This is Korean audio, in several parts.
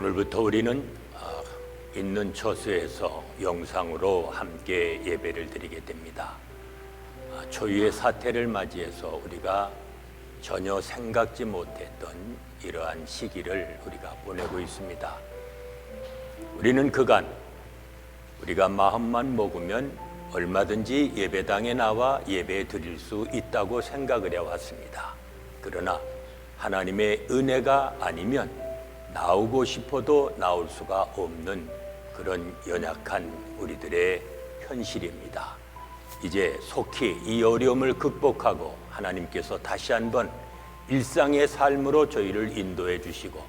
오늘부터 우리는 있는 처소에서 영상으로 함께 예배를 드리게 됩니다. 초유의 사태를 맞이해서 우리가 전혀 생각지 못했던 이러한 시기를 우리가 보내고 있습니다. 우리는 그간 우리가 마음만 먹으면 얼마든지 예배당에 나와 예배 드릴 수 있다고 생각을 해왔습니다. 그러나 하나님의 은혜가 아니면 나오고 싶어도 나올 수가 없는 그런 연약한 우리들의 현실입니다. 이제 속히 이 어려움을 극복하고 하나님께서 다시 한번 일상의 삶으로 저희를 인도해 주시고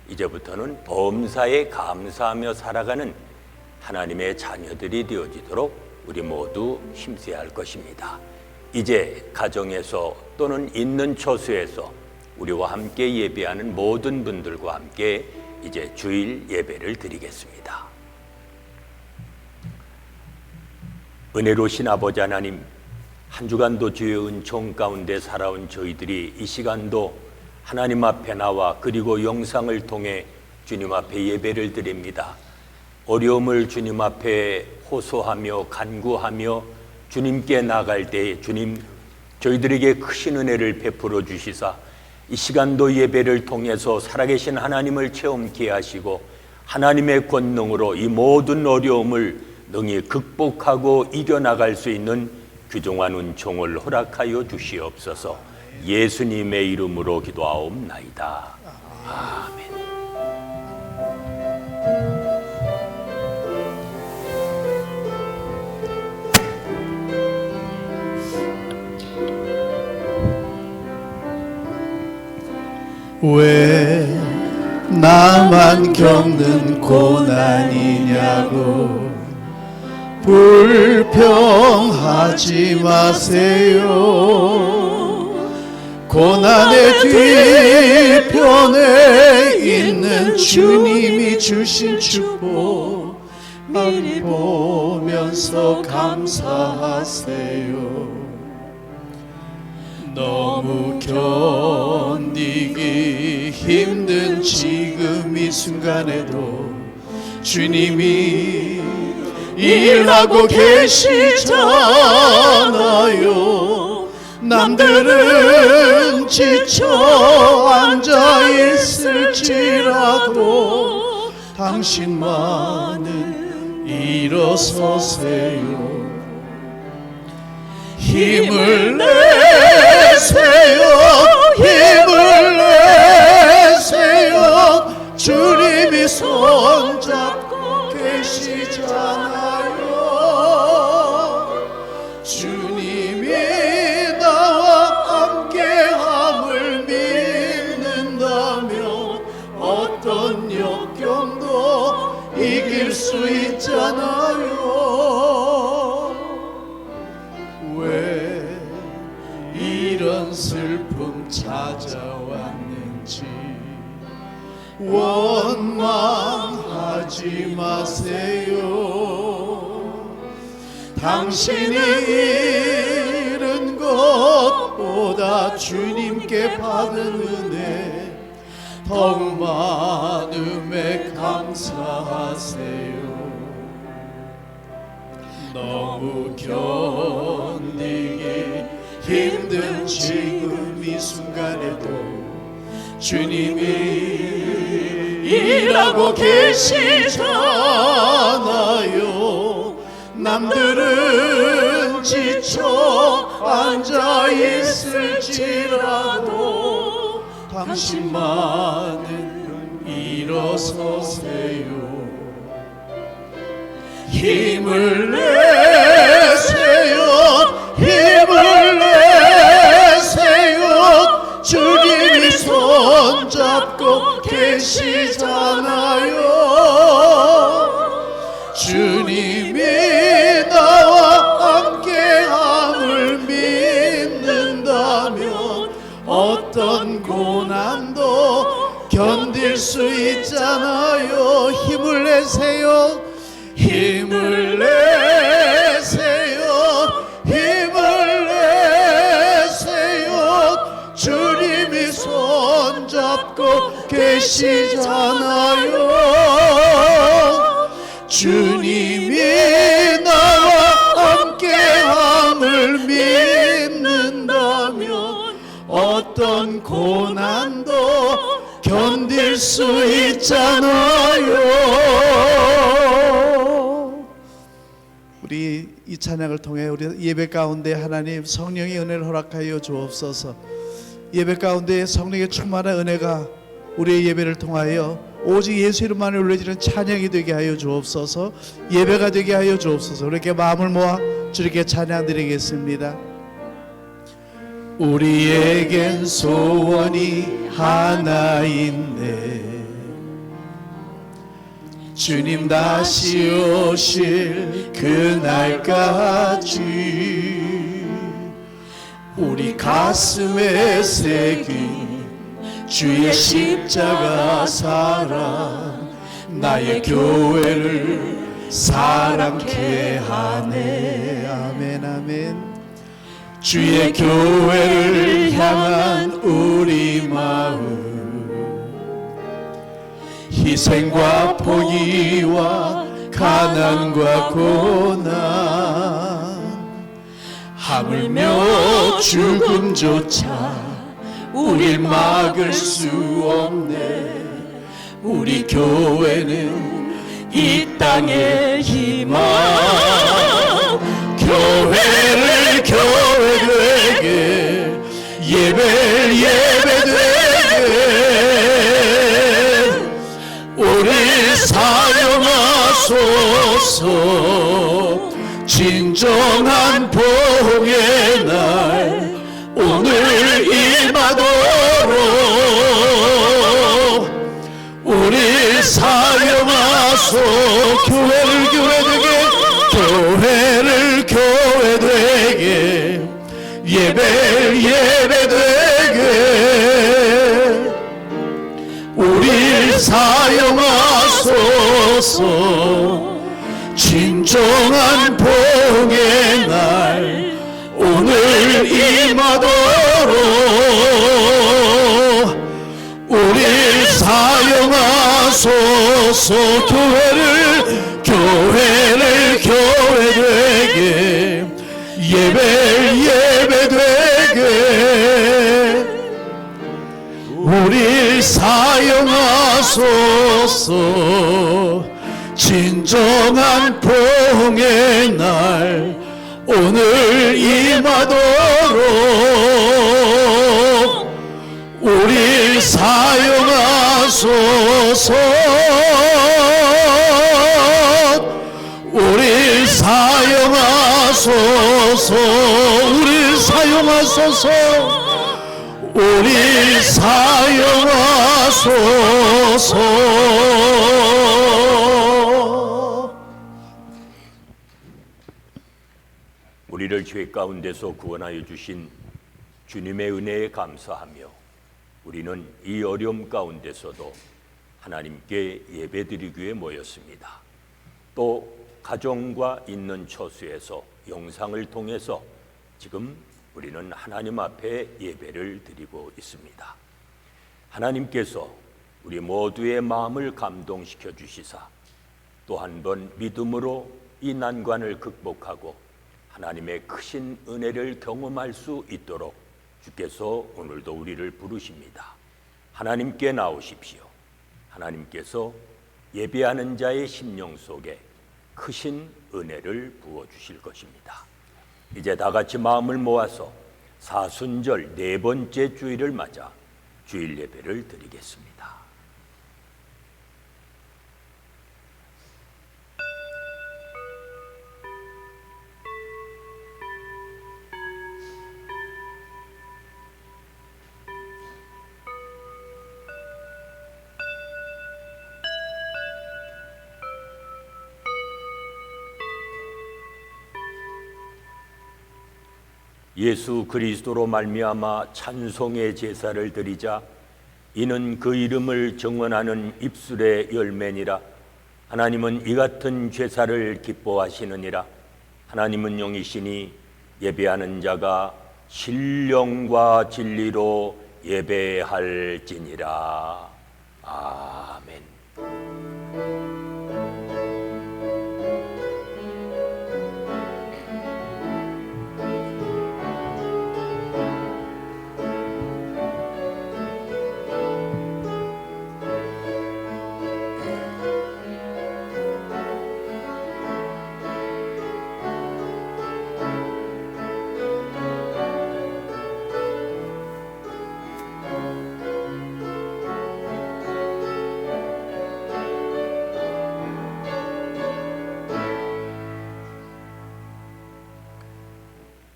이제부터는 범사에 감사하며 살아가는 하나님의 자녀들이 되어지도록 우리 모두 힘써야 할 것입니다. 이제 가정에서 또는 있는 처소에서 우리와 함께 예배하는 모든 분들과 함께 이제 주일 예배를 드리겠습니다. 은혜로우신 아버지 하나님, 한 주간도 주의 은총 가운데 살아온 저희들이 이 시간도 하나님 앞에 나와 그리고 영상을 통해 주님 앞에 예배를 드립니다. 어려움을 주님 앞에 호소하며 간구하며 주님께 나갈 때에 주님 저희들에게 크신 은혜를 베풀어 주시사 이 시간도 예배를 통해서 살아계신 하나님을 체험케 하시고 하나님의 권능으로 이 모든 어려움을 능히 극복하고 이겨나갈 수 있는 귀중한 은총을 허락하여 주시옵소서. 예수님의 이름으로 기도하옵나이다. 아멘. 왜 나만 겪는 고난이냐고 불평하지 마세요. 고난의 뒤편에 있는 주님이 주신 축복 미리 보면서 감사하세요. 너무 견디기 힘든 지금 이 순간에도 주님이 일하고 계시잖아요. 남들은 지쳐 앉아 있을지라도 당신만은 일어서세요. 힘을 내세요. 힘을 내세요. 주님이 손잡고 계시잖아요. 주님이 나와 함께함을 믿는다면 어떤 역경도 이길 수 있잖아요. 왜 이런 슬픔 찾아왔는지 원망하지 마세요. 당신이 잃은 것보다 주님께 받은 은혜 더욱 많음에 감사하세요. 너무 견디기 힘든 지금 이 순간에도 주님이 일하고 계시잖아요. 남들은 지쳐 앉아 있을지라도 당신만은 일어서세요. 힘을 내세요. 힘을 내세요. 주님이 손잡고 계시잖아요. 주님이 나와 함께함을 믿는다면 어떤 고난도 견딜 수 있잖아요. 힘을 내세요. 힘을 내세요. 힘을 내세요. 주님이 손잡고 계시잖아요. 수 있잖아요. 우리 이 찬양을 통해 우리 예배 가운데 하나님 성령의 은혜를 허락하여 주옵소서. 예배 가운데 성령의 충만한 은혜가 우리의 예배를 통하여 오직 예수 이름만을 올려지는 찬양이 되게 하여 주옵소서. 예배가 되게 하여 주옵소서. 이렇게 마음을 모아 주님께 찬양 드리겠습니다. 우리에겐 소원이 하나 있네. 주님 다시 오실 그날까지 우리 가슴에 새긴 주의 십자가 사랑 나의 교회를 사랑케 하네. 아멘 아멘. 주의 교회를 향한 우리 마음 희생과 포기와 가난과 고난 하물며 죽음조차 우릴 막을 수 없네. 우리 교회는 이 땅의 희망. 교회를 교회되게 예배를 예배되게 우리 사용하소서. 진정한 복의 날 오늘 임하도록 우리 사용하소. 교회를 교회되게 교회를 교회되게 예배를 예배되게 우리 사용하소서. 진정한 복의 날 오늘 임하도록 우리 사용하소서. 교회를 교회되게 예배를 예배되게 우리 사용하소서. 진정한 복의 날 오늘 임하도록 우리 사용하소서. 우리 사용하소서. 우리 사용하소서. 우리 사용하소서. 우리를 죄 가운데서 구원하여 주신 주님의 은혜에 감사하며 우리는 이 어려움 가운데서도 하나님께 예배드리기 위해 모였습니다. 또 가정과 있는 처소에서 영상을 통해서 지금 우리는 하나님 앞에 예배를 드리고 있습니다. 하나님께서 우리 모두의 마음을 감동시켜 주시사 또 한 번 믿음으로 이 난관을 극복하고 하나님의 크신 은혜를 경험할 수 있도록 주께서 오늘도 우리를 부르십니다. 하나님께 나오십시오. 하나님께서 예배하는 자의 심령 속에 크신 은혜를 부어주실 것입니다. 이제 다 같이 마음을 모아서 사순절 네 번째 주일을 맞아 주일 예배를 드리겠습니다. 예수 그리스도로 말미암아 찬송의 제사를 드리자 이는 그 이름을 정언하는 입술의 열매니라. 하나님은 이 같은 제사를 기뻐하시느니라. 하나님은 영이시니 예배하는 자가 신령과 진리로 예배할지니라. 아멘.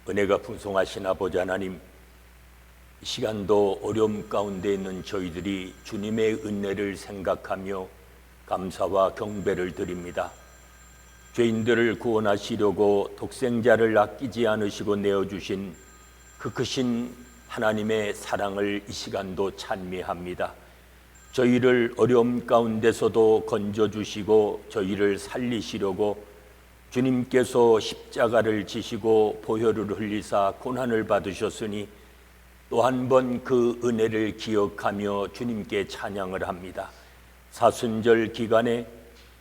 은혜가 풍성하신 아버지 하나님, 이 시간도 어려움 가운데 있는 저희들이 주님의 은혜를 생각하며 감사와 경배를 드립니다. 죄인들을 구원하시려고 독생자를 아끼지 않으시고 내어주신 그 크신 하나님의 사랑을 이 시간도 찬미합니다. 저희를 어려움 가운데서도 건져주시고 저희를 살리시려고 주님께서 십자가를 지시고 보혈을 흘리사 고난을 받으셨으니 또 한 번 그 은혜를 기억하며 주님께 찬양을 합니다. 사순절 기간에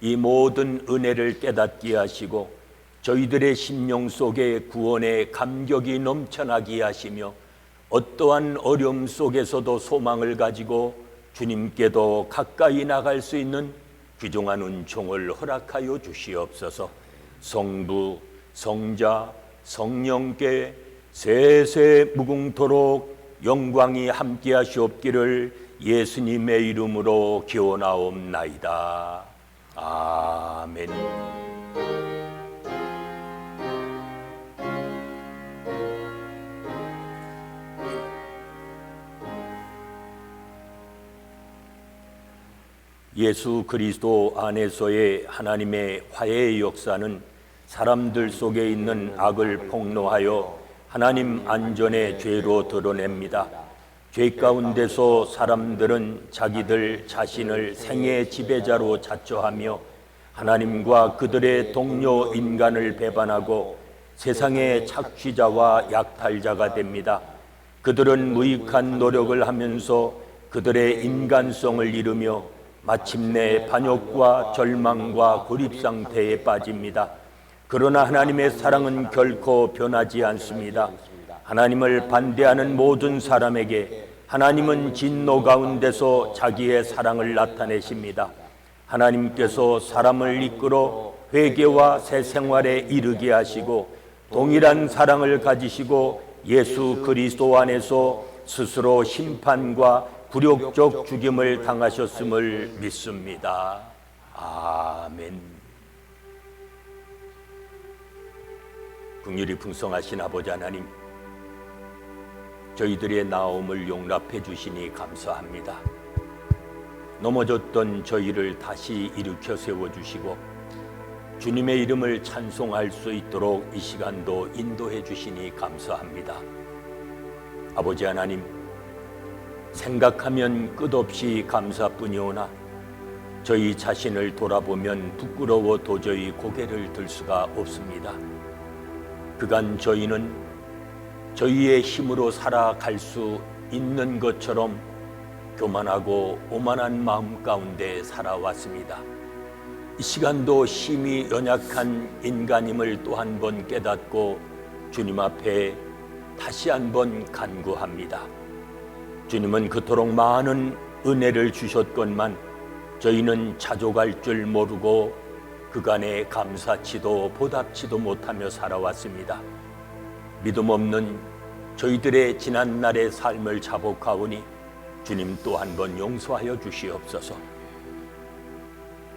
이 모든 은혜를 깨닫게 하시고 저희들의 심령 속에 구원의 감격이 넘쳐나게 하시며 어떠한 어려움 속에서도 소망을 가지고 주님께도 가까이 나갈 수 있는 귀중한 은총을 허락하여 주시옵소서. 성부, 성자, 성령께 세세 무궁토록 영광이 함께 하시옵기를 예수님의 이름으로 기원하옵나이다. 아멘. 예수 그리스도 안에서의 하나님의 화해의 역사는 사람들 속에 있는 악을 폭로하여 하나님 안전의 죄로 드러냅니다. 죄 가운데서 사람들은 자기들 자신을 생애의 지배자로 자처하며 하나님과 그들의 동료 인간을 배반하고 세상의 착취자와 약탈자가 됩니다. 그들은 무익한 노력을 하면서 그들의 인간성을 잃으며 마침내 반역과 절망과 고립 상태에 빠집니다. 그러나 하나님의 사랑은 결코 변하지 않습니다. 하나님을 반대하는 모든 사람에게 하나님은 진노 가운데서 자기의 사랑을 나타내십니다. 하나님께서 사람을 이끌어 회개와 새 생활에 이르게 하시고 동일한 사랑을 가지시고 예수 그리스도 안에서 스스로 심판과 굴욕적 죽임을 당하셨음을 믿습니다. 아멘. 긍휼이 풍성하신 아버지 하나님, 저희들의 나옴을 용납해 주시니 감사합니다. 넘어졌던 저희를 다시 일으켜 세워주시고 주님의 이름을 찬송할 수 있도록 이 시간도 인도해 주시니 감사합니다. 아버지 하나님, 생각하면 끝없이 감사뿐이오나 저희 자신을 돌아보면 부끄러워 도저히 고개를 들 수가 없습니다. 그간 저희는 저희의 힘으로 살아갈 수 있는 것처럼 교만하고 오만한 마음 가운데 살아왔습니다. 이 시간도 심히 연약한 인간임을 또 한 번 깨닫고 주님 앞에 다시 한 번 간구합니다. 주님은 그토록 많은 은혜를 주셨건만 저희는 자족할 줄 모르고 그간에 감사치도 보답치도 못하며 살아왔습니다. 믿음 없는 저희들의 지난날의 삶을 자복하오니 주님 또 한 번 용서하여 주시옵소서.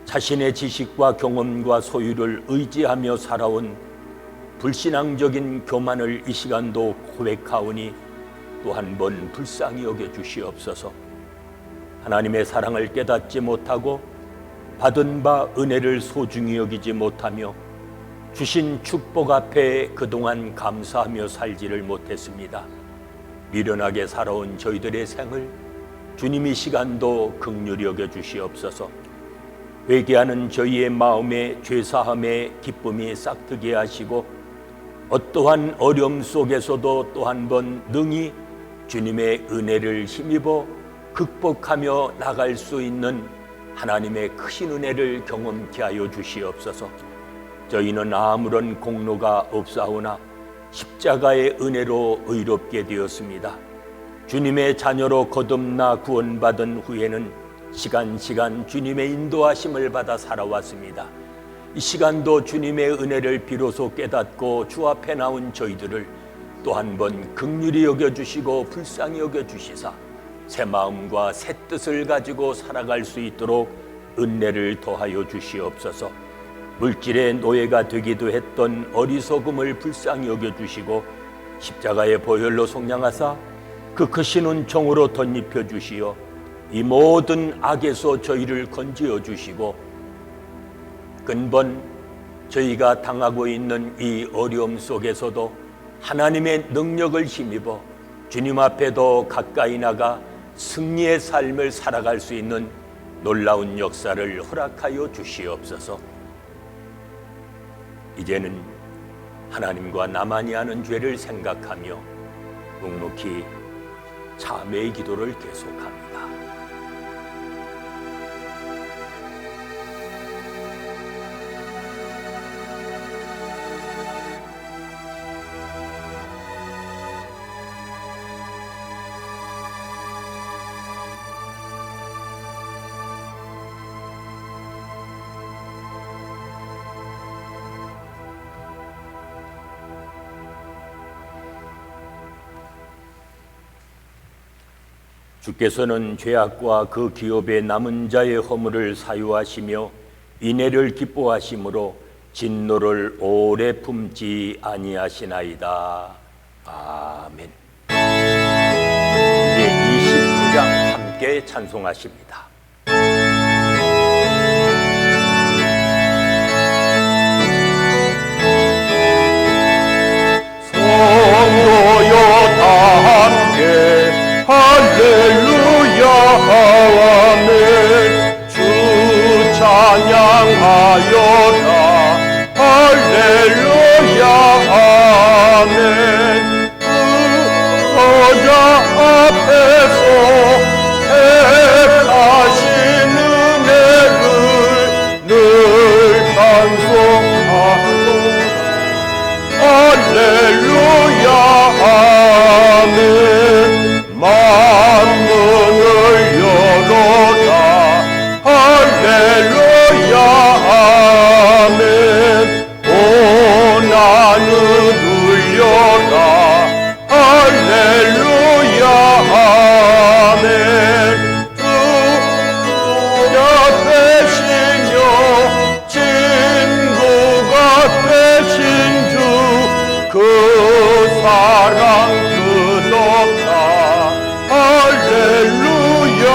자신의 지식과 경험과 소유를 의지하며 살아온 불신앙적인 교만을 이 시간도 고백하오니 또 한 번 불쌍히 여겨 주시옵소서. 하나님의 사랑을 깨닫지 못하고 받은 바 은혜를 소중히 여기지 못하며 주신 축복 앞에 그동안 감사하며 살지를 못했습니다. 미련하게 살아온 저희들의 생을 주님이 시간도 긍휼히 여겨 주시옵소서. 회개하는 저희의 마음에 죄사함의 기쁨이 싹트게 하시고 어떠한 어려움 속에서도 또 한 번 능히 주님의 은혜를 힘입어 극복하며 나갈 수 있는 하나님의 크신 은혜를 경험케 하여 주시옵소서. 저희는 아무런 공로가 없사오나 십자가의 은혜로 의롭게 되었습니다. 주님의 자녀로 거듭나 구원받은 후에는 시간 주님의 인도하심을 받아 살아왔습니다. 이 시간도 주님의 은혜를 비로소 깨닫고 주 앞에 나온 저희들을 또 한 번 긍휼히 여겨주시고 불쌍히 여겨주시사 새 마음과 새 뜻을 가지고 살아갈 수 있도록 은혜를 더하여 주시옵소서. 물질의 노예가 되기도 했던 어리석음을 불쌍히 여겨주시고 십자가의 보혈로 속량하사 그 크신 은총으로 덧입혀 주시어 이 모든 악에서 저희를 건지어 주시고 근본 저희가 당하고 있는 이 어려움 속에서도 하나님의 능력을 힘입어 주님 앞에 더 가까이 나가 승리의 삶을 살아갈 수 있는 놀라운 역사를 허락하여 주시옵소서. 이제는 하나님과 나만이 하는 죄를 생각하며 묵묵히 참회의 기도를 계속합니다. 주께서는 죄악과 그 기업의 남은 자의 허물을 사유하시며 인애를 기뻐하심으로 진노를 오래 품지 아니하시나이다. 아멘. 이제 29장 함께 찬송하십니다. 성도여 다 함께 할렐루야 아멘. 주 찬양하여라 할렐루야 아멘. 그 보좌 앞에서 택하신 은혜를 늘 찬송하노라 할렐루야 아멘. 만문을 열어라 할렐루야 아멘. 고난을 울려라 할렐루야 아멘. 주가 되시며 친구가 되신 주 그 사랑 끝없다 할렐루야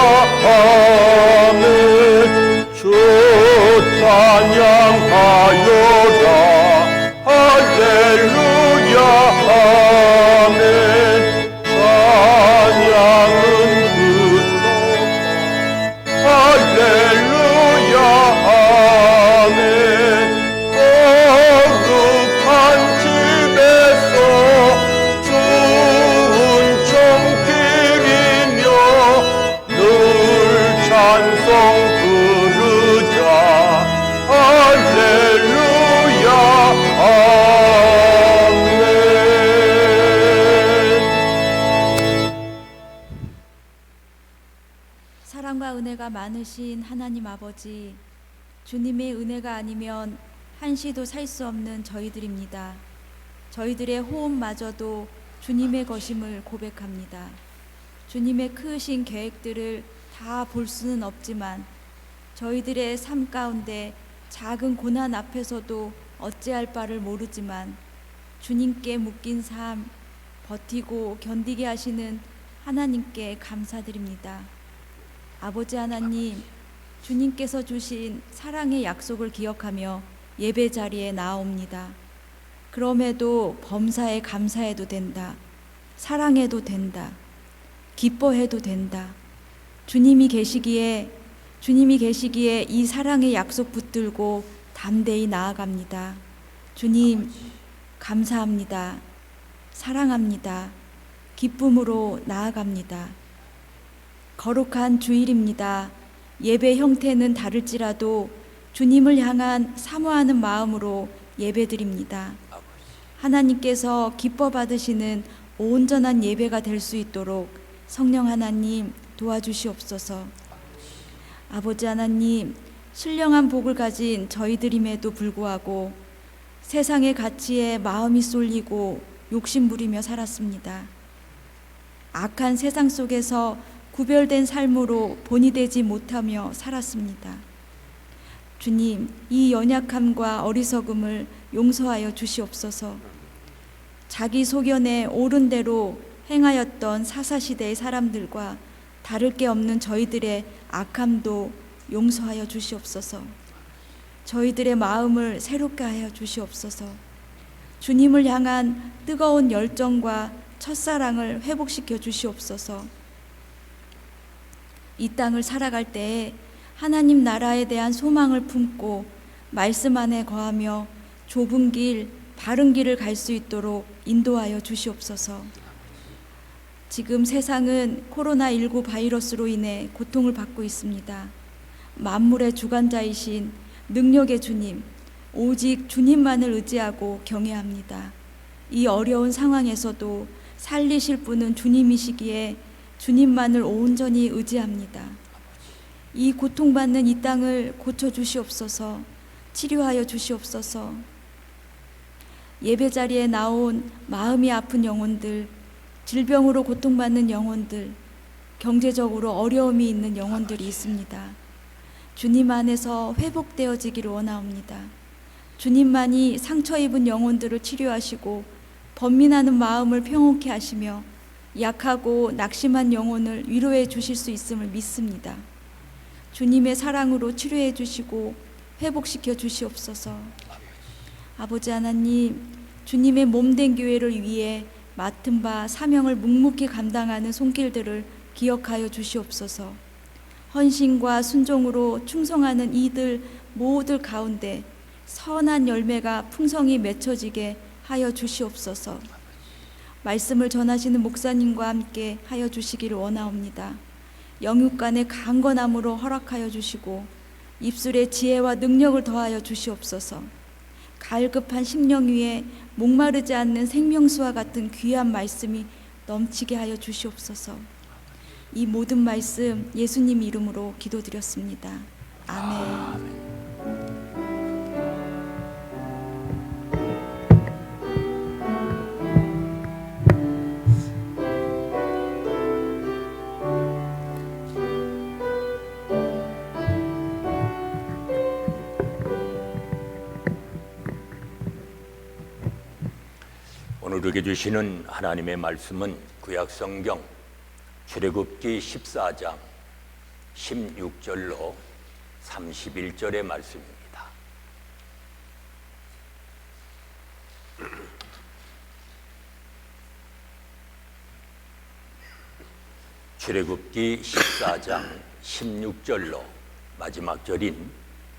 아멘. 주 찬양하여라 할렐루야 아멘. 찬양은 끝없다 할렐루야 아멘. 거룩한 집에서 찬송 부르자 할렐루야 아멘. 사랑과 은혜가 많으신 하나님 아버지, 주님의 은혜가 아니면 한시도 살 수 없는 저희들입니다. 저희들의 호흡마저도 주님의 것임을 고백합니다. 주님의 크신 계획들을 다 볼 수는 없지만 저희들의 삶 가운데 작은 고난 앞에서도 어찌할 바를 모르지만 주님께 묶인 삶 버티고 견디게 하시는 하나님께 감사드립니다. 아버지 하나님, 주님께서 주신 사랑의 약속을 기억하며 예배 자리에 나옵니다. 그럼에도 범사에 감사해도 된다. 사랑해도 된다. 기뻐해도 된다. 주님이 계시기에 이 사랑의 약속 붙들고 담대히 나아갑니다. 주님, 감사합니다. 사랑합니다. 기쁨으로 나아갑니다. 거룩한 주일입니다. 예배 형태는 다를지라도 주님을 향한 사모하는 마음으로 예배드립니다. 하나님께서 기뻐 받으시는 온전한 예배가 될 수 있도록 성령 하나님 도와주시옵소서. 아버지 하나님, 신령한 복을 가진 저희들임에도 불구하고 세상의 가치에 마음이 쏠리고 욕심부리며 살았습니다. 악한 세상 속에서 구별된 삶으로 본이 되지 못하며 살았습니다. 주님, 이 연약함과 어리석음을 용서하여 주시옵소서. 자기 소견에 옳은 대로 행하였던 사사시대의 사람들과 다를 게 없는 저희들의 악함도 용서하여 주시옵소서. 저희들의 마음을 새롭게 하여 주시옵소서. 주님을 향한 뜨거운 열정과 첫사랑을 회복시켜 주시옵소서. 이 땅을 살아갈 때에 하나님 나라에 대한 소망을 품고 말씀 안에 거하며 좁은 길, 바른 길을 갈 수 있도록 인도하여 주시옵소서. 지금 세상은 코로나19 바이러스로 인해 고통을 받고 있습니다. 만물의 주관자이신 능력의 주님, 오직 주님만을 의지하고 경외합니다. 이 어려운 상황에서도 살리실 분은 주님이시기에 주님만을 온전히 의지합니다. 이 고통받는 이 땅을 고쳐주시옵소서. 치료하여 주시옵소서. 예배 자리에 나온 마음이 아픈 영혼들, 질병으로 고통받는 영혼들, 경제적으로 어려움이 있는 영혼들이 있습니다. 주님 안에서 회복되어지기를 원하옵니다. 주님만이 상처 입은 영혼들을 치료하시고 번민하는 마음을 평온케 하시며 약하고 낙심한 영혼을 위로해 주실 수 있음을 믿습니다. 주님의 사랑으로 치료해 주시고 회복시켜 주시옵소서. 아버지 하나님, 주님의 몸된 교회를 위해 맡은 바 사명을 묵묵히 감당하는 손길들을 기억하여 주시옵소서. 헌신과 순종으로 충성하는 이들 모두 가운데 선한 열매가 풍성히 맺혀지게 하여 주시옵소서. 말씀을 전하시는 목사님과 함께 하여 주시기를 원하옵니다. 영육간의 강건함으로 허락하여 주시고 입술에 지혜와 능력을 더하여 주시옵소서. 갈급한 심령 위에 목마르지 않는 생명수와 같은 귀한 말씀이 넘치게 하여 주시옵소서. 이 모든 말씀 예수님 이름으로 기도드렸습니다. 아멘. 오늘에게 주시는 하나님의 말씀은 구약성경 출애굽기 14장 16절로 31절의 말씀입니다. 출애굽기 14장 16절로 마지막 절인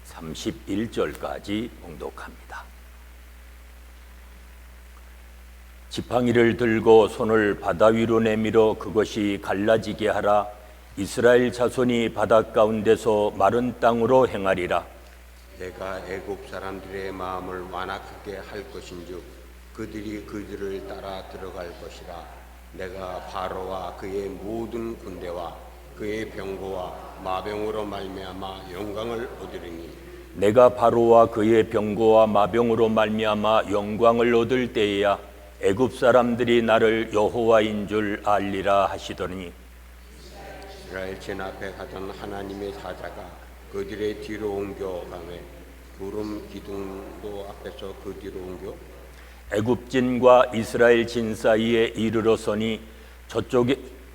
31절까지 봉독합니다. 지팡이를 들고 손을 바다 위로 내밀어 그것이 갈라지게 하라. 이스라엘 자손이 바다 가운데서 마른 땅으로 행하리라. 내가 애굽 사람들의 마음을 완악하게 할 것인즉 그들이 그들을 따라 들어갈 것이라. 내가 바로와 그의 모든 군대와 그의 병거와 마병으로 말미암아 영광을 얻으리니 내가 바로와 그의 병거와 마병으로 말미암아 영광을 얻을 때에야 애굽 사람들이 나를 여호와인 줄 알리라 하시더니 이스라엘 진 앞에 가던 하나님의 사자가 그들의 뒤로 옮겨가매 구름 기둥도 앞에서 그 뒤로 옮겨 애굽진과 이스라엘 진 사이에 이르러서니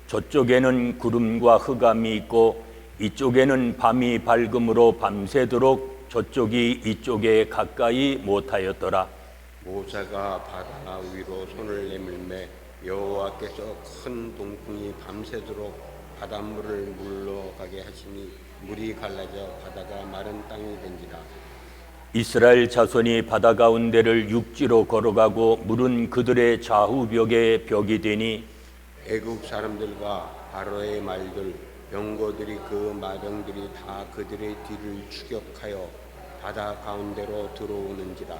저쪽에는 구름과 흑암이 있고 이쪽에는 밤이 밝음으로 밤새도록 저쪽이 이쪽에 가까이 못하였더라. 모세가 바다 위로 손을 내밀매 여호와께서 큰 동풍이 밤새도록 바닷물을 물러가게 하시니 물이 갈라져 바다가 마른 땅이 된지라. 이스라엘 자손이 바다 가운데를 육지로 걸어가고 물은 그들의 좌우벽에 벽이 되니 애굽 사람들과 바로의 말들 병거들이 그 마병들이 다 그들의 뒤를 추격하여 바다 가운데로 들어오는지라.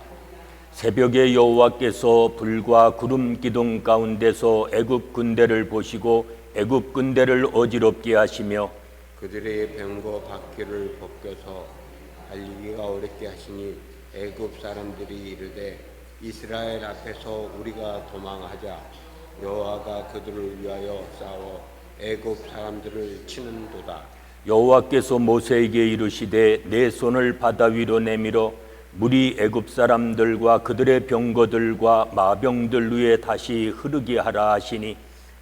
새벽에 여호와께서 불과 구름 기둥 가운데서 애굽 군대를 보시고 애굽 군대를 어지럽게 하시며 그들의 병거 바퀴를 벗겨서 달리기가 어렵게 하시니 애굽 사람들이 이르되 이스라엘 앞에서 우리가 도망하자. 여호와가 그들을 위하여 싸워 애굽 사람들을 치는도다. 여호와께서 모세에게 이르시되 내 손을 바다 위로 내밀어 물이 애굽 사람들과 그들의 병거들과 마병들 위에 다시 흐르게 하라 하시니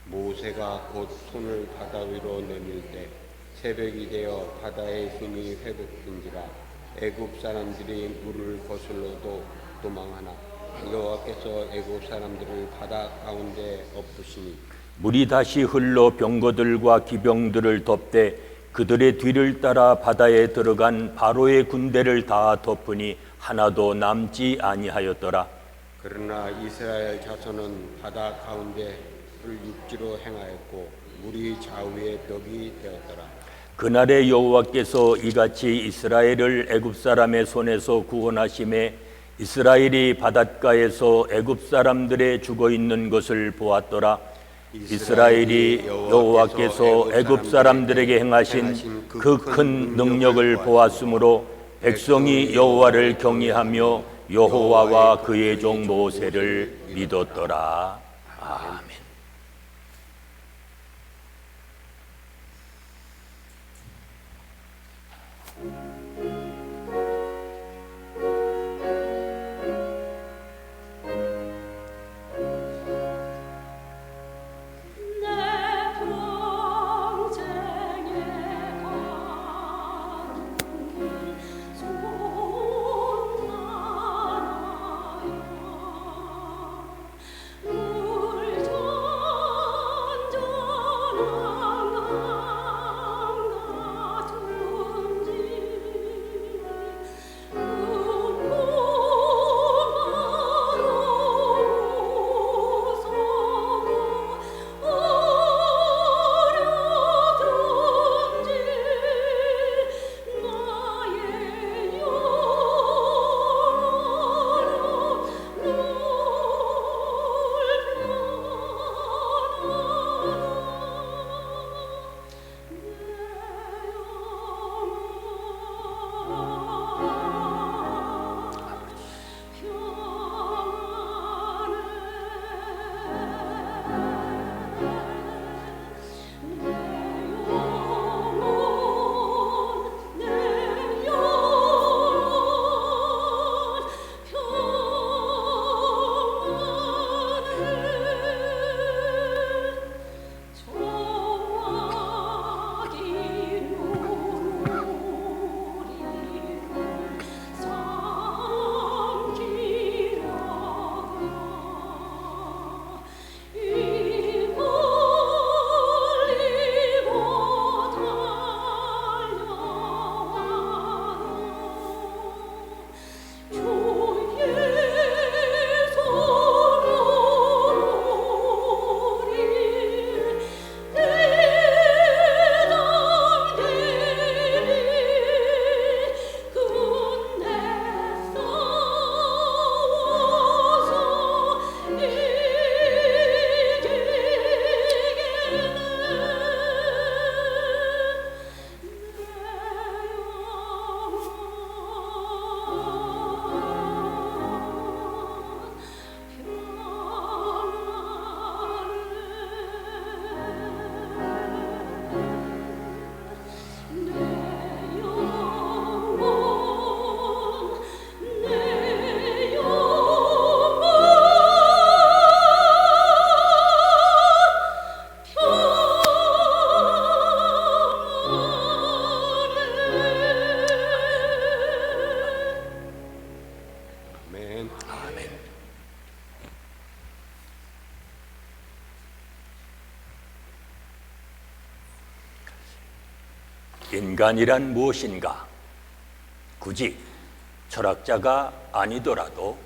모세가 곧 손을 바다 위로 내밀 때 새벽이 되어 바다의 힘이 회복된지라. 애굽 사람들이 물을 거슬러도 도망하나 여호와께서 애굽 사람들을 바다 가운데 엎으시니 물이 다시 흘러 병거들과 기병들을 덮되 그들의 뒤를 따라 바다에 들어간 바로의 군대를 다 덮으니 하나도 남지 아니하였더라. 그러나 이스라엘 자손은 바다 가운데를 육지로 행하였고 물이 좌우에 벽이 되었더라. 그날에 여호와께서 이같이 이스라엘을 애굽 사람의 손에서 구원하심에 이스라엘이 바닷가에서 애굽 사람들의 죽어 있는 것을 보았더라. 이스라엘이 여호와께서 애굽 사람들에게 행하신 그 큰 능력을 보았으므로 백성이 여호와를 경외하며 여호와와 그의 종 모세를 믿었더라. 아멘. 인간이란 무엇인가? 굳이 철학자가 아니더라도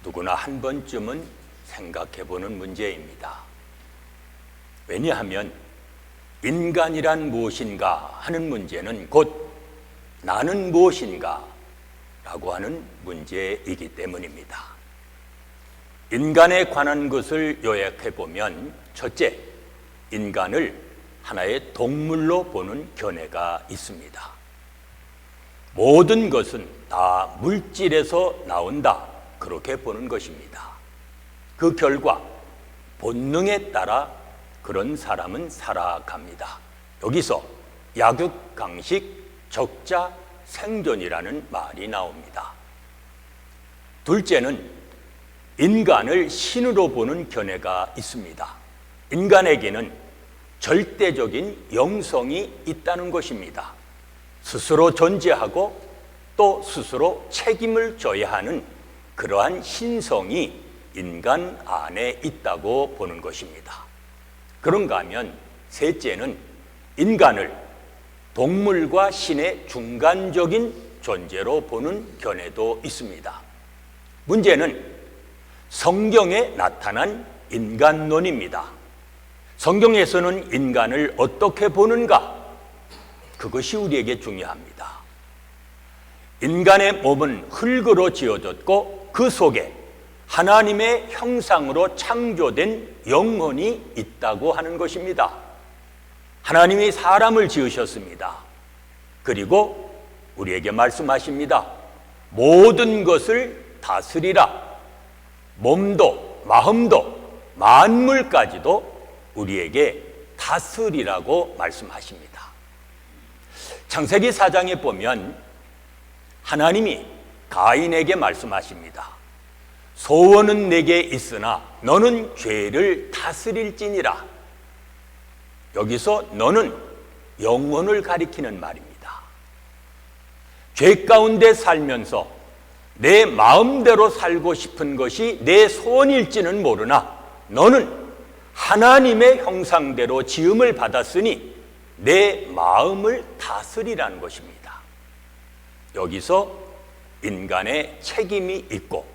누구나 한 번쯤은 생각해 보는 문제입니다. 왜냐하면 인간이란 무엇인가 하는 문제는 곧 나는 무엇인가 라고 하는 문제이기 때문입니다. 인간에 관한 것을 요약해 보면 첫째, 인간을 하나의 동물로 보는 견해가 있습니다. 모든 것은 다 물질에서 나온다, 그렇게 보는 것입니다. 그 결과 본능에 따라 그런 사람은 살아갑니다. 여기서 약육강식 적자 생존이라는 말이 나옵니다. 둘째는 인간을 신으로 보는 견해가 있습니다. 인간에게는 절대적인 영성이 있다는 것입니다. 스스로 존재하고 또 스스로 책임을 져야 하는 그러한 신성이 인간 안에 있다고 보는 것입니다. 그런가 하면 셋째는 인간을 동물과 신의 중간적인 존재로 보는 견해도 있습니다. 문제는 성경에 나타난 인간론입니다. 성경에서는 인간을 어떻게 보는가? 그것이 우리에게 중요합니다. 인간의 몸은 흙으로 지어졌고 그 속에 하나님의 형상으로 창조된 영혼이 있다고 하는 것입니다. 하나님이 사람을 지으셨습니다. 그리고 우리에게 말씀하십니다. 모든 것을 다스리라. 몸도 마음도 만물까지도 우리에게 다스리라고 말씀하십니다. 창세기 4장에 보면 하나님이 가인에게 말씀하십니다. 소원은 내게 있으나 너는 죄를 다스릴지니라. 여기서 너는 영혼을 가리키는 말입니다. 죄 가운데 살면서 내 마음대로 살고 싶은 것이 내 소원일지는 모르나 너는 하나님의 형상대로 지음을 받았으니 내 마음을 다스리라는 것입니다. 여기서 인간의 책임이 있고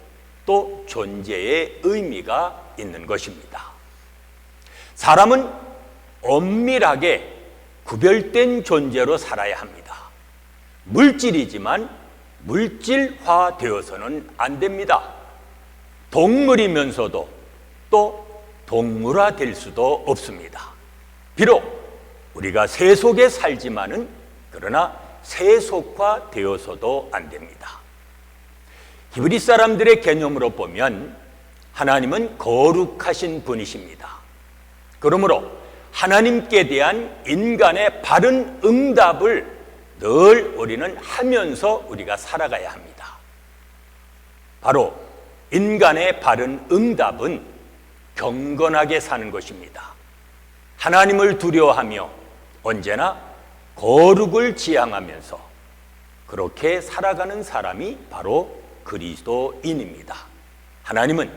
또 존재의 의미가 있는 것입니다. 사람은 엄밀하게 구별된 존재로 살아야 합니다. 물질이지만 물질화 되어서는 안 됩니다. 동물이면서도 또 동물화 될 수도 없습니다. 비록 우리가 세속에 살지만은 그러나 세속화 되어서도 안 됩니다. 히브리 사람들의 개념으로 보면 하나님은 거룩하신 분이십니다. 그러므로 하나님께 대한 인간의 바른 응답을 늘 우리는 하면서 우리가 살아가야 합니다. 바로 인간의 바른 응답은 경건하게 사는 것입니다. 하나님을 두려워하며 언제나 거룩을 지향하면서 그렇게 살아가는 사람이 바로 그리스도인입니다. 하나님은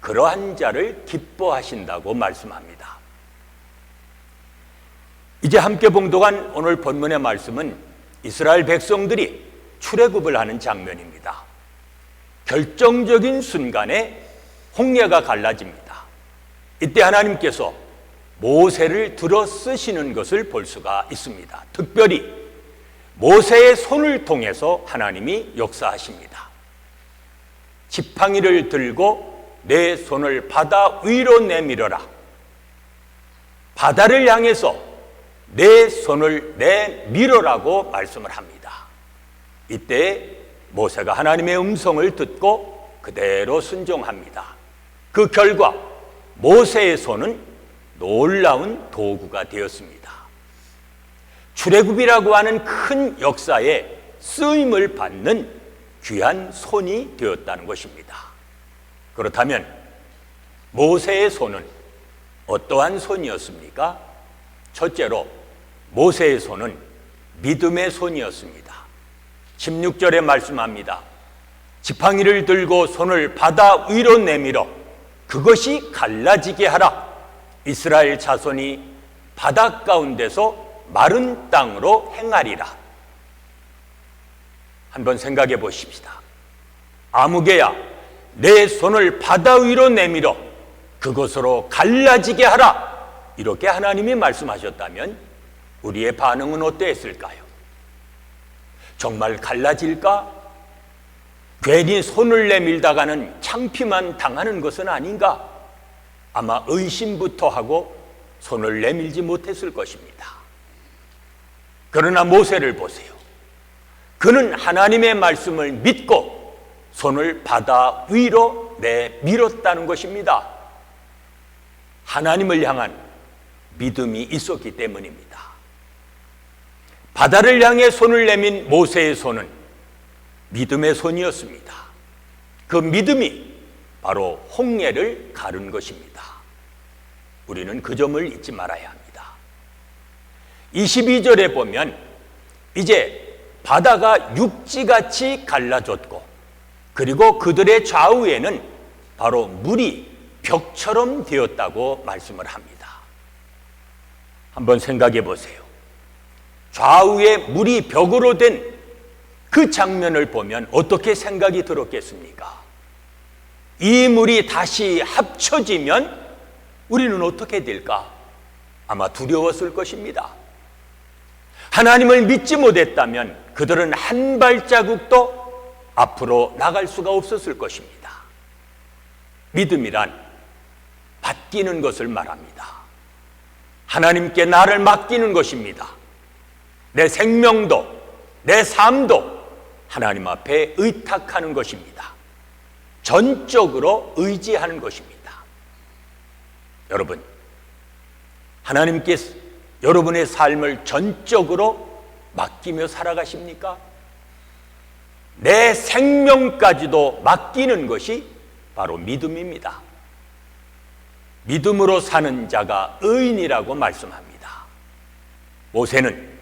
그러한 자를 기뻐하신다고 말씀합니다. 이제 함께 봉독한 오늘 본문의 말씀은 이스라엘 백성들이 출애굽을 하는 장면입니다. 결정적인 순간에 홍해가 갈라집니다. 이때 하나님께서 모세를 들어 쓰시는 것을 볼 수가 있습니다. 특별히 모세의 손을 통해서 하나님이 역사하십니다. 지팡이를 들고 내 손을 바다 위로 내밀어라. 바다를 향해서 내 손을 내밀어라고 말씀을 합니다. 이때 모세가 하나님의 음성을 듣고 그대로 순종합니다. 그 결과 모세의 손은 놀라운 도구가 되었습니다. 출애굽이라고 하는 큰 역사에 쓰임을 받는 귀한 손이 되었다는 것입니다. 그렇다면 모세의 손은 어떠한 손이었습니까? 첫째로 모세의 손은 믿음의 손이었습니다. 16절에 말씀합니다. 지팡이를 들고 손을 바다 위로 내밀어 그것이 갈라지게 하라. 이스라엘 자손이 바다 가운데서 마른 땅으로 행하리라. 한번 생각해 보십시다. 아무개야 내 손을 바다 위로 내밀어 그것으로 갈라지게 하라. 이렇게 하나님이 말씀하셨다면 우리의 반응은 어땠을까요? 정말 갈라질까? 괜히 손을 내밀다가는 창피만 당하는 것은 아닌가? 아마 의심부터 하고 손을 내밀지 못했을 것입니다. 그러나 모세를 보세요. 그는 하나님의 말씀을 믿고 손을 바다 위로 내밀었다는 것입니다. 하나님을 향한 믿음이 있었기 때문입니다. 바다를 향해 손을 내민 모세의 손은 믿음의 손이었습니다. 그 믿음이 바로 홍해를 가른 것입니다. 우리는 그 점을 잊지 말아야 합니다. 22절에 보면 이제 바다가 육지같이 갈라졌고, 그리고 그들의 좌우에는 바로 물이 벽처럼 되었다고 말씀을 합니다. 한번 생각해 보세요. 좌우에 물이 벽으로 된 그 장면을 보면 어떻게 생각이 들었겠습니까? 이 물이 다시 합쳐지면 우리는 어떻게 될까? 아마 두려웠을 것입니다. 하나님을 믿지 못했다면 그들은 한 발자국도 앞으로 나갈 수가 없었을 것입니다. 믿음이란 맡기는 것을 말합니다. 하나님께 나를 맡기는 것입니다. 내 생명도, 내 삶도 하나님 앞에 의탁하는 것입니다. 전적으로 의지하는 것입니다. 여러분, 하나님께서 여러분의 삶을 전적으로 맡기며 살아가십니까? 내 생명까지도 맡기는 것이 바로 믿음입니다. 믿음으로 사는 자가 의인이라고 말씀합니다. 모세는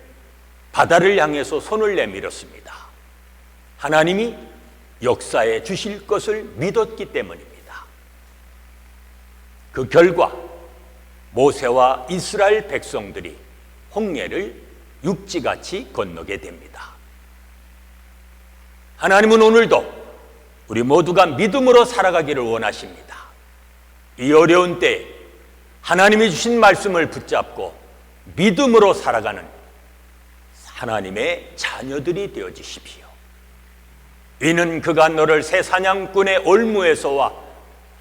바다를 향해서 손을 내밀었습니다. 하나님이 역사해 주실 것을 믿었기 때문입니다. 그 결과 모세와 이스라엘 백성들이 홍해를 육지같이 건너게 됩니다. 하나님은 오늘도 우리 모두가 믿음으로 살아가기를 원하십니다. 이 어려운 때에 하나님이 주신 말씀을 붙잡고 믿음으로 살아가는 하나님의 자녀들이 되어주십시오. 이는 그가 너를 새 사냥꾼의 올무에서와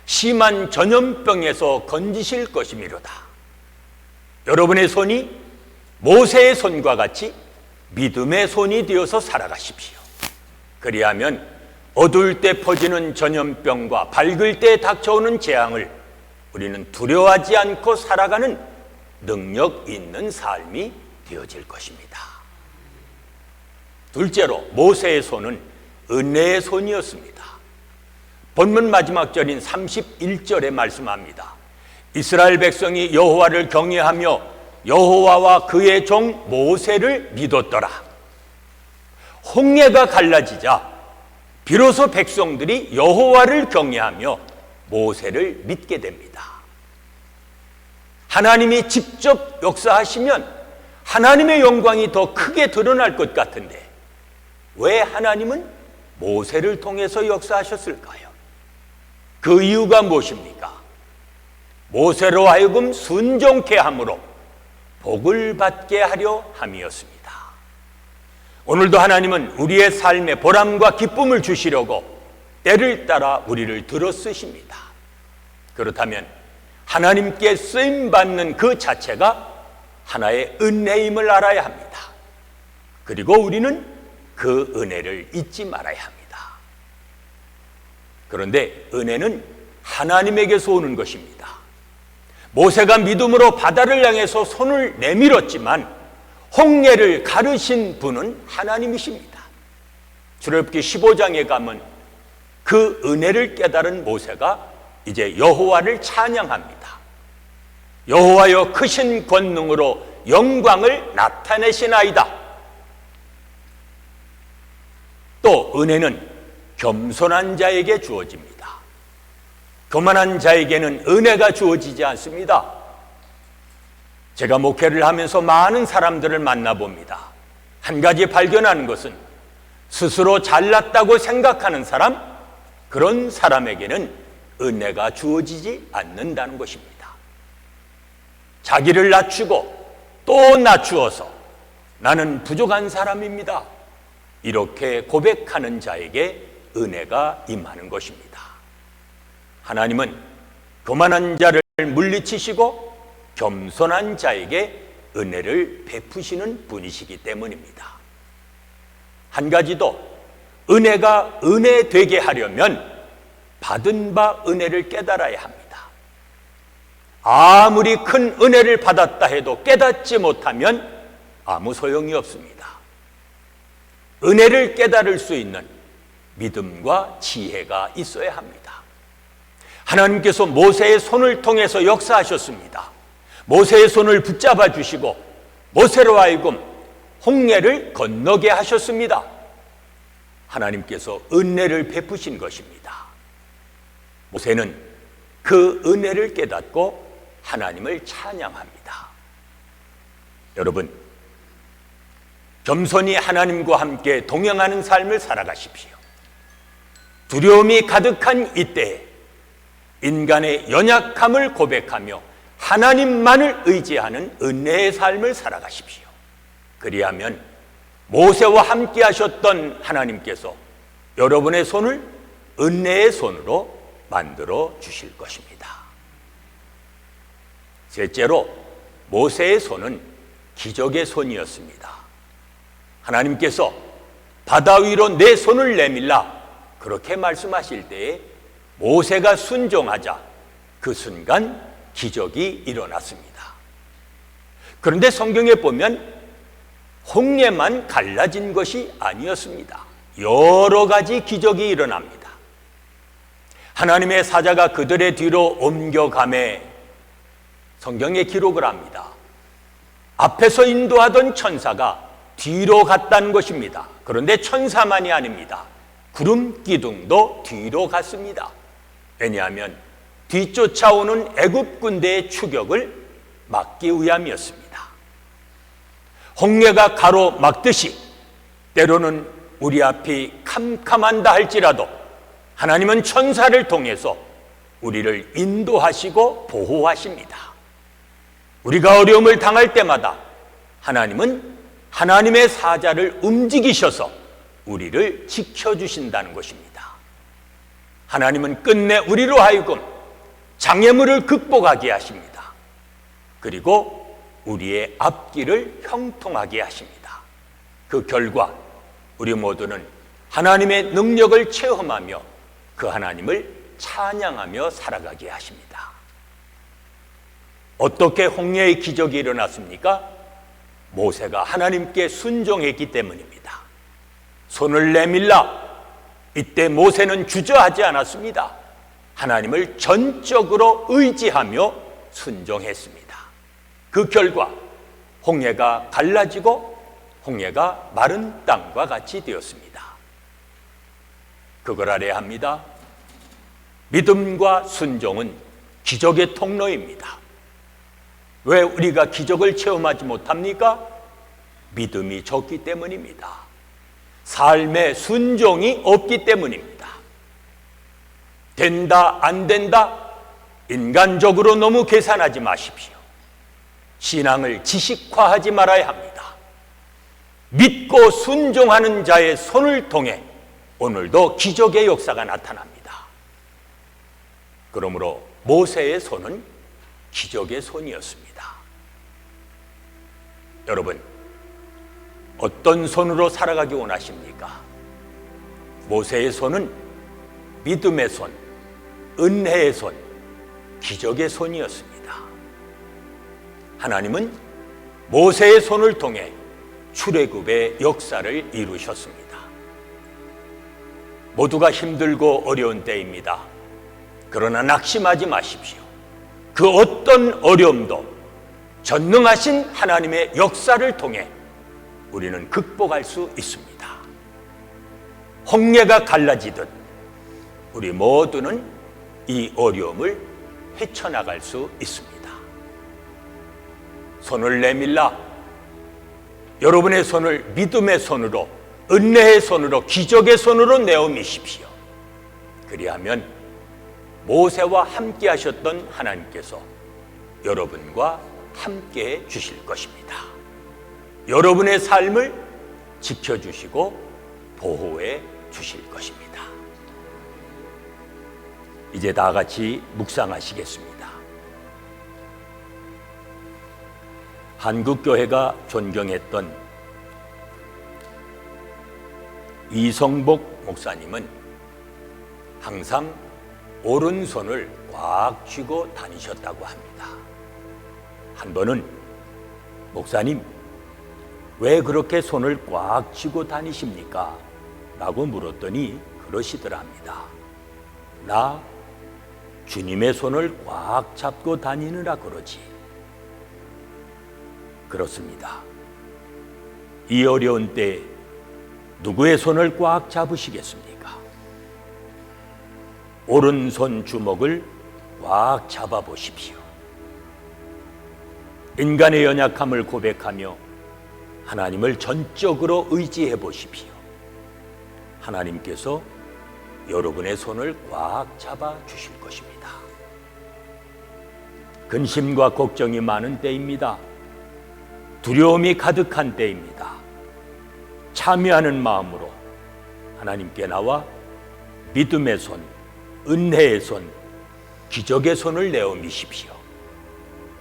심한 전염병에서 건지실 것이미로다. 여러분의 손이 모세의 손과 같이 믿음의 손이 되어서 살아가십시오. 그리하면 어두울 때 퍼지는 전염병과 밝을 때 닥쳐오는 재앙을 우리는 두려워하지 않고 살아가는 능력 있는 삶이 되어질 것입니다. 둘째로 모세의 손은 은혜의 손이었습니다. 본문 마지막 절인 31절에 말씀합니다. 이스라엘 백성이 여호와를 경외하며 여호와와 그의 종 모세를 믿었더라. 홍해가 갈라지자 비로소 백성들이 여호와를 경외하며 모세를 믿게 됩니다. 하나님이 직접 역사하시면 하나님의 영광이 더 크게 드러날 것 같은데 왜 하나님은 모세를 통해서 역사하셨을까요? 그 이유가 무엇입니까? 모세로 하여금 순종케 함으로 복을 받게 하려 함이었습니다. 오늘도 하나님은 우리의 삶에 보람과 기쁨을 주시려고 때를 따라 우리를 들어 쓰십니다. 그렇다면 하나님께 쓰임받는 그 자체가 하나의 은혜임을 알아야 합니다. 그리고 우리는 그 은혜를 잊지 말아야 합니다. 그런데 은혜는 하나님에게서 오는 것입니다. 모세가 믿음으로 바다를 향해서 손을 내밀었지만 홍해를 가르신 분은 하나님이십니다. 출애굽기 15장에 가면 그 은혜를 깨달은 모세가 이제 여호와를 찬양합니다. 여호와여 크신 권능으로 영광을 나타내시나이다. 또 은혜는 겸손한 자에게 주어집니다. 교만한 자에게는 은혜가 주어지지 않습니다. 제가 목회를 하면서 많은 사람들을 만나봅니다. 한 가지 발견하는 것은 스스로 잘났다고 생각하는 사람, 그런 사람에게는 은혜가 주어지지 않는다는 것입니다. 자기를 낮추고 또 낮추어서 나는 부족한 사람입니다, 이렇게 고백하는 자에게 은혜가 임하는 것입니다. 하나님은 교만한 자를 물리치시고 겸손한 자에게 은혜를 베푸시는 분이시기 때문입니다. 한 가지 더, 은혜가 은혜 되게 하려면 받은 바 은혜를 깨달아야 합니다. 아무리 큰 은혜를 받았다 해도 깨닫지 못하면 아무 소용이 없습니다. 은혜를 깨달을 수 있는 믿음과 지혜가 있어야 합니다. 하나님께서 모세의 손을 통해서 역사하셨습니다. 모세의 손을 붙잡아 주시고 모세로 하여금 홍해를 건너게 하셨습니다. 하나님께서 은혜를 베푸신 것입니다. 모세는 그 은혜를 깨닫고 하나님을 찬양합니다. 여러분, 겸손히 하나님과 함께 동행하는 삶을 살아가십시오. 두려움이 가득한 이때에 인간의 연약함을 고백하며 하나님만을 의지하는 은혜의 삶을 살아가십시오. 그리하면 모세와 함께 하셨던 하나님께서 여러분의 손을 은혜의 손으로 만들어 주실 것입니다. 셋째로, 모세의 손은 기적의 손이었습니다. 하나님께서 바다 위로 내 손을 내밀라 그렇게 말씀하실 때에 모세가 순종하자 그 순간 기적이 일어났습니다. 그런데 성경에 보면 홍해만 갈라진 것이 아니었습니다. 여러 가지 기적이 일어납니다. 하나님의 사자가 그들의 뒤로 옮겨가매 성경에 기록을 합니다. 앞에서 인도하던 천사가 뒤로 갔다는 것입니다. 그런데 천사만이 아닙니다. 구름 기둥도 뒤로 갔습니다. 왜냐하면 뒤쫓아오는 애굽 군대의 추격을 막기 위함이었습니다. 홍해가 가로막듯이 때로는 우리 앞이 캄캄한다 할지라도 하나님은 천사를 통해서 우리를 인도하시고 보호하십니다. 우리가 어려움을 당할 때마다 하나님은 하나님의 사자를 움직이셔서 우리를 지켜주신다는 것입니다. 하나님은 끝내 우리로 하여금 장애물을 극복하게 하십니다. 그리고 우리의 앞길을 형통하게 하십니다. 그 결과 우리 모두는 하나님의 능력을 체험하며 그 하나님을 찬양하며 살아가게 하십니다. 어떻게 홍해의 기적이 일어났습니까? 모세가 하나님께 순종했기 때문입니다. 손을 내밀라. 이때 모세는 주저하지 않았습니다. 하나님을 전적으로 의지하며 순종했습니다. 그 결과 홍해가 갈라지고 홍해가 마른 땅과 같이 되었습니다. 그걸 알아야 합니다. 믿음과 순종은 기적의 통로입니다. 왜 우리가 기적을 체험하지 못합니까? 믿음이 적기 때문입니다. 삶에 순종이 없기 때문입니다. 된다, 안 된다, 인간적으로 너무 계산하지 마십시오. 신앙을 지식화하지 말아야 합니다. 믿고 순종하는 자의 손을 통해 오늘도 기적의 역사가 나타납니다. 그러므로 모세의 손은 기적의 손이었습니다. 여러분, 어떤 손으로 살아가기 원하십니까? 모세의 손은 믿음의 손, 은혜의 손, 기적의 손이었습니다. 하나님은 모세의 손을 통해 출애굽의 역사를 이루셨습니다. 모두가 힘들고 어려운 때입니다. 그러나 낙심하지 마십시오. 그 어떤 어려움도 전능하신 하나님의 역사를 통해 우리는 극복할 수 있습니다. 홍해가 갈라지듯 우리 모두는 이 어려움을 헤쳐나갈 수 있습니다. 손을 내밀라. 여러분의 손을 믿음의 손으로, 은혜의 손으로, 기적의 손으로 내어미십시오. 그리하면 모세와 함께 하셨던 하나님께서 여러분과 함께 주실 것입니다. 여러분의 삶을 지켜주시고 보호해 주실 것입니다. 이제 다 같이 묵상하시겠습니다. 한국교회가 존경했던 이성복 목사님은 항상 오른손을 꽉 쥐고 다니셨다고 합니다. 한 번은 목사님, 왜 그렇게 손을 꽉 쥐고 다니십니까? 라고 물었더니 그 그러시더랍니다. 나 주님의 손을 꽉 잡고 다니느라 그러지. 그렇습니다. 이 어려운 때 누구의 손을 꽉 잡으시겠습니까? 오른손 주먹을 꽉 잡아 보십시오. 인간의 연약함을 고백하며 하나님을 전적으로 의지해 보십시오. 하나님께서 여러분의 손을 꽉 잡아 주실 것입니다. 근심과 걱정이 많은 때입니다. 두려움이 가득한 때입니다. 참여하는 마음으로 하나님께 나와 믿음의 손, 은혜의 손, 기적의 손을 내어 미십시오.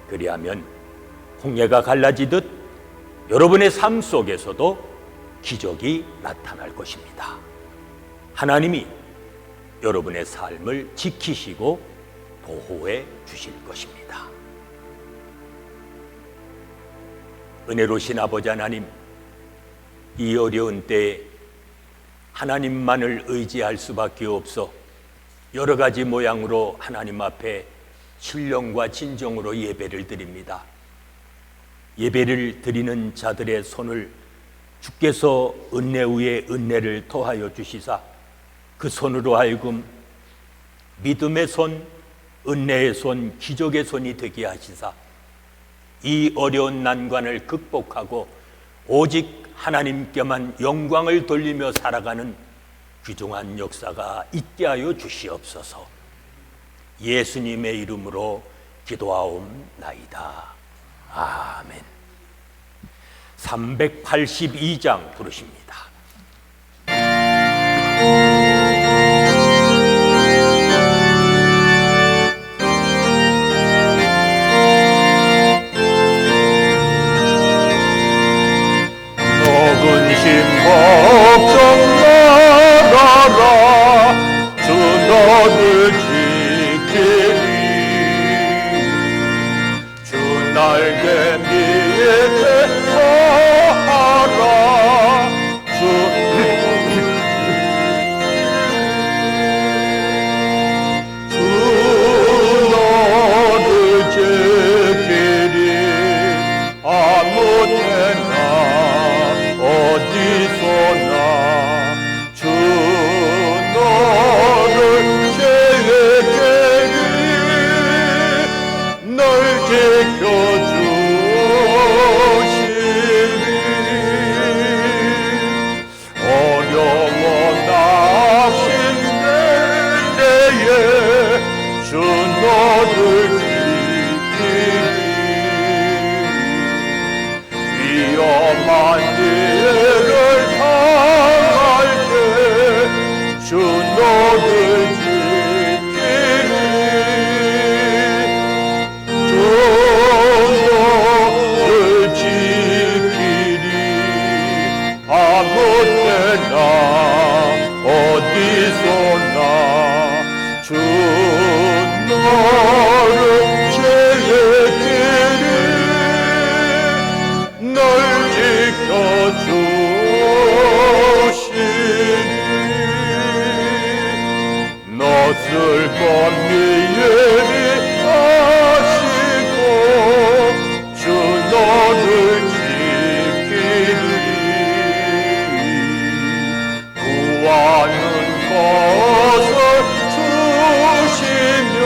그리하면 홍해가 갈라지듯 여러분의 삶 속에서도 기적이 나타날 것입니다. 하나님이 여러분의 삶을 지키시고 보호해 주실 것입니다. 은혜로우신 아버지 하나님, 이 어려운 때에 하나님만을 의지할 수밖에 없어 여러 가지 모양으로 하나님 앞에 신령과 진정으로 예배를 드립니다. 예배를 드리는 자들의 손을 주께서 은혜 위에 은혜를 더하여 주시사 그 손으로 하여금 믿음의 손, 은혜의 손, 기적의 손이 되게 하시사 이 어려운 난관을 극복하고 오직 하나님께만 영광을 돌리며 살아가는 귀중한 역사가 있게 하여 주시옵소서. 예수님의 이름으로 기도하옵나이다. 아멘. 382장 부르십니다. 걱정 말아라 주 너를 지키리 주 날개 밑에 서하라 주 너를 지키리 아무 때나 어디서나 주 너를 지키리 널 지켜주시리 어려워 낙심될 때에 주 너를 지키리 위험한 일을 당할 때 주 너를 지키리 주 너를 지키리 아무 때나 어디서나 주 너를 지키리 널 지켜주시니 너 슬픔 미움이 하시고 주 너를 지키리 구하는 것을 주시며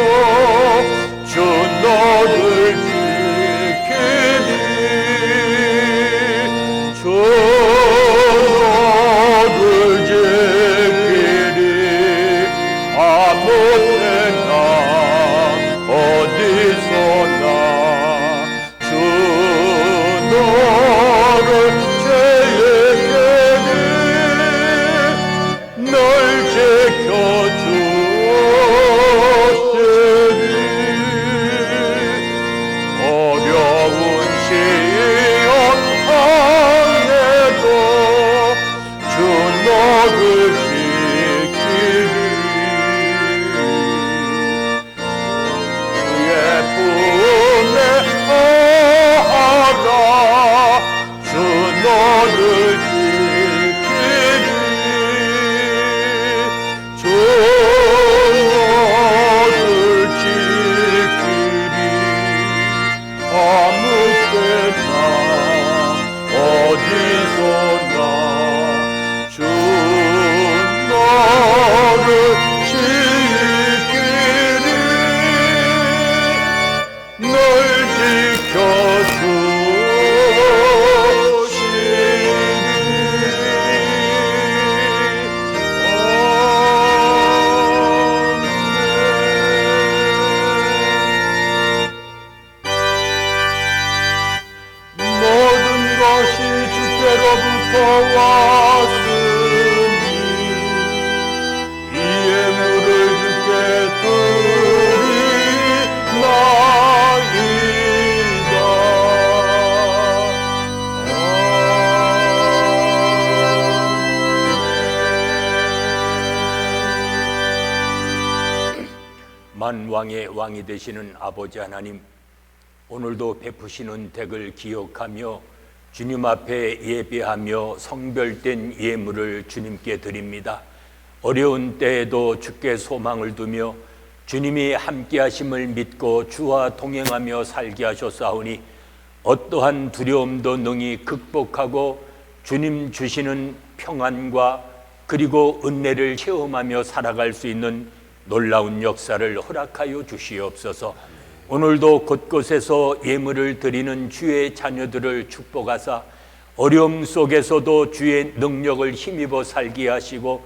주 너를 지키리 주 너를 지키리 아무 때나 만왕의 왕이 되시는 아버지 하나님, 오늘도 베푸시는 덕을 기억하며 주님 앞에 예배하며 성별된 예물을 주님께 드립니다. 어려운 때에도 주께 소망을 두며 주님이 함께 하심을 믿고 주와 동행하며 살게 하셨사오니 어떠한 두려움도 능히 극복하고 주님 주시는 평안과 그리고 은혜를 체험하며 살아갈 수 있는 놀라운 역사를 허락하여 주시옵소서. 오늘도 곳곳에서 예물을 드리는 주의 자녀들을 축복하사 어려움 속에서도 주의 능력을 힘입어 살게 하시고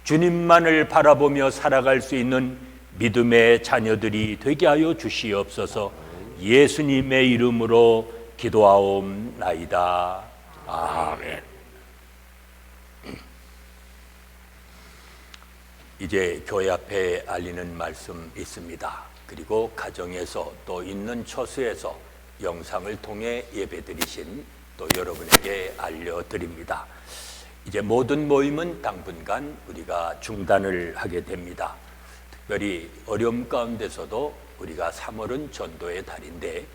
주님만을 바라보며 살아갈 수 있는 믿음의 자녀들이 되게 하여 주시옵소서. 예수님의 이름으로 기도하옵나이다. 아멘. 이제 교회 앞에 알리는 말씀 있습니다. 그리고 가정에서 또 있는 처소에서 영상을 통해 예배드리신 또 여러분에게 알려드립니다. 이제 모든 모임은 당분간 우리가 중단을 하게 됩니다. 특별히 어려움 가운데서도 우리가 3월은 전도의 달인데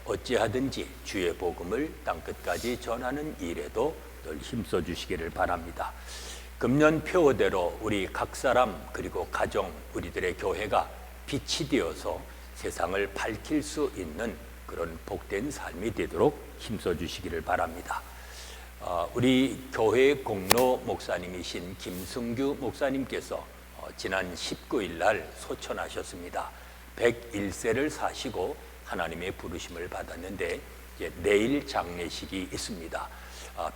어찌하든지 주의 복음을 땅끝까지 전하는 일에도 늘 힘써 주시기를 바랍니다. 금년 표어대로 우리 각 사람 그리고 가정, 우리들의 교회가 빛이 되어서 세상을 밝힐 수 있는 그런 복된 삶이 되도록 힘써 주시기를 바랍니다. 우리 교회 공로 목사님이신 김승규 목사님께서 지난 19일 날 소천하셨습니다. 101세를 사시고 하나님의 부르심을 받았는데 이제 내일 장례식이 있습니다.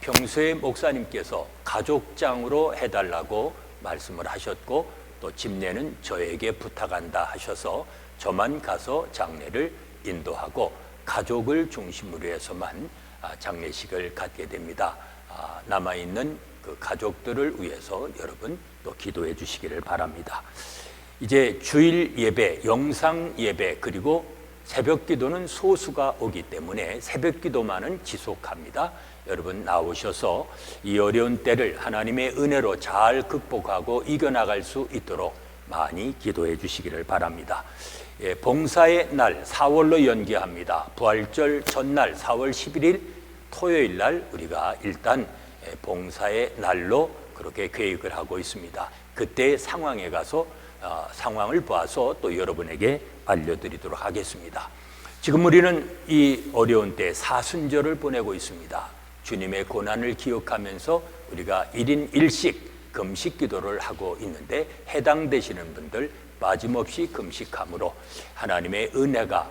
평소에 목사님께서 가족장으로 해달라고 말씀을 하셨고 또 집례는 저에게 부탁한다 하셔서 저만 가서 장례를 인도하고 가족을 중심으로 해서만 장례식을 갖게 됩니다. 남아있는 그 가족들을 위해서 여러분 또 기도해 주시기를 바랍니다. 이제 주일 예배, 영상 예배 그리고 새벽 기도는 소수가 오기 때문에 새벽 기도만은 지속합니다. 여러분 나오셔서 이 어려운 때를 하나님의 은혜로 잘 극복하고 이겨나갈 수 있도록 많이 기도해 주시기를 바랍니다. 봉사의 날 4월로 연기합니다. 부활절 전날 4월 11일 토요일 날 우리가 일단 봉사의 날로 그렇게 계획을 하고 있습니다. 그때 상황에 가서 상황을 봐서 또 여러분에게 알려드리도록 하겠습니다. 지금 우리는 이 어려운 때 사순절을 보내고 있습니다. 주님의 고난을 기억하면서 우리가 1인 1식 금식 기도를 하고 있는데 해당되시는 분들 빠짐없이 금식함으로 하나님의 은혜가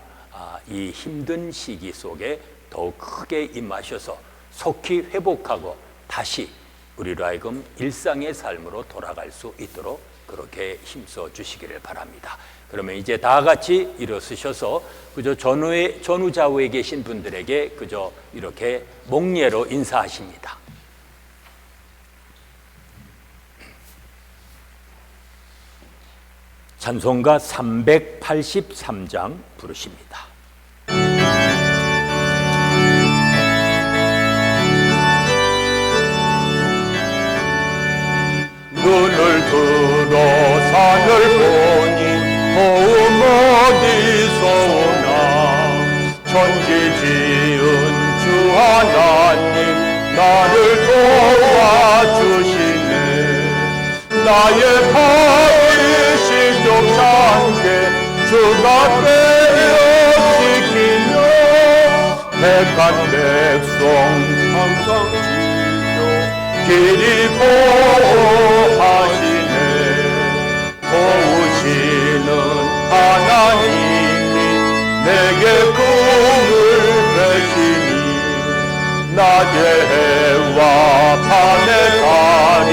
이 힘든 시기 속에 더욱 크게 임하셔서 속히 회복하고 다시 우리로 하여금 일상의 삶으로 돌아갈 수 있도록 그렇게 힘써 주시기를 바랍니다. 그러면 이제 다 같이 일어서셔서 그저 전후 좌우에 계신 분들에게 그저 이렇게 목례로 인사하십니다. 찬송가 383장 부르십니다. 눈을 들어 산을 보니 도움 어디서 오나 천지 지은 주 하나님 나를 도와주시네. 나의 발이 시족한 게 주가 빼어 지키며 택한 백성 항상 지켜 길이 보호하시네. 도우시는 하나님이 내게 꿈을 되시니 낮의 해와 밤의 달이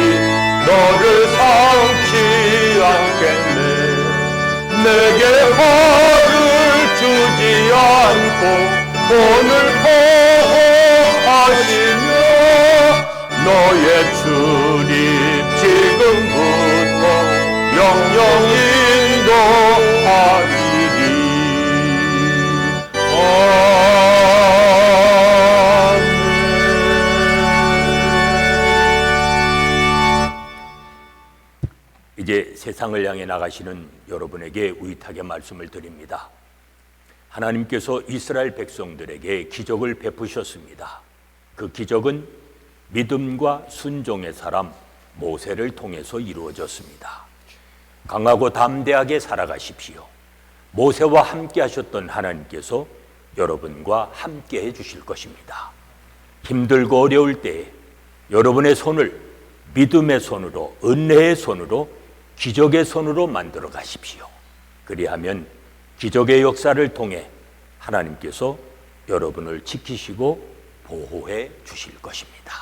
너를 삼키 않겠네. 내게 벌을 주지 않고 오늘 보호하시며 너의 출입 지금부터 영영 인도하리니. 이제 새 세상을 향해 나가시는 여러분에게 의탁의 말씀을 드립니다. 하나님께서 이스라엘 백성들에게 기적을 베푸셨습니다. 그 기적은 믿음과 순종의 사람 모세를 통해서 이루어졌습니다. 강하고 담대하게 살아가십시오. 모세와 함께 하셨던 하나님께서 여러분과 함께 해주실 것입니다. 힘들고 어려울 때에 여러분의 손을 믿음의 손으로, 은혜의 손으로, 기적의 손으로 만들어 가십시오. 그리하면 기적의 역사를 통해 하나님께서 여러분을 지키시고 보호해 주실 것입니다.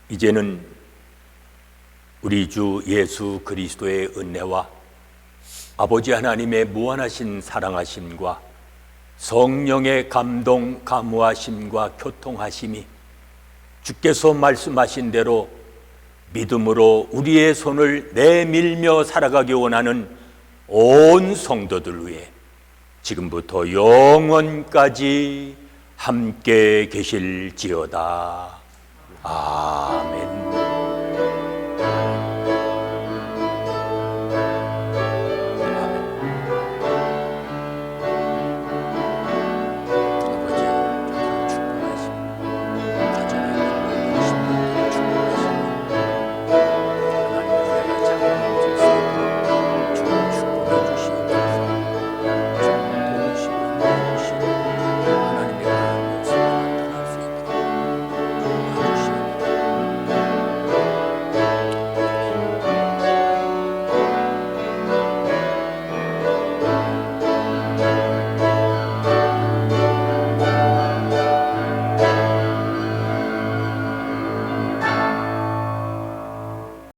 이제는 우리 주 예수 그리스도의 은혜와 아버지 하나님의 무한하신 사랑하심과 성령의 감동, 감화하심과 교통하심이 주께서 말씀하신 대로 믿음으로 우리의 손을 내밀며 살아가기 원하는 온 성도들 위해 지금부터 영원까지 함께 계실지어다. 아멘.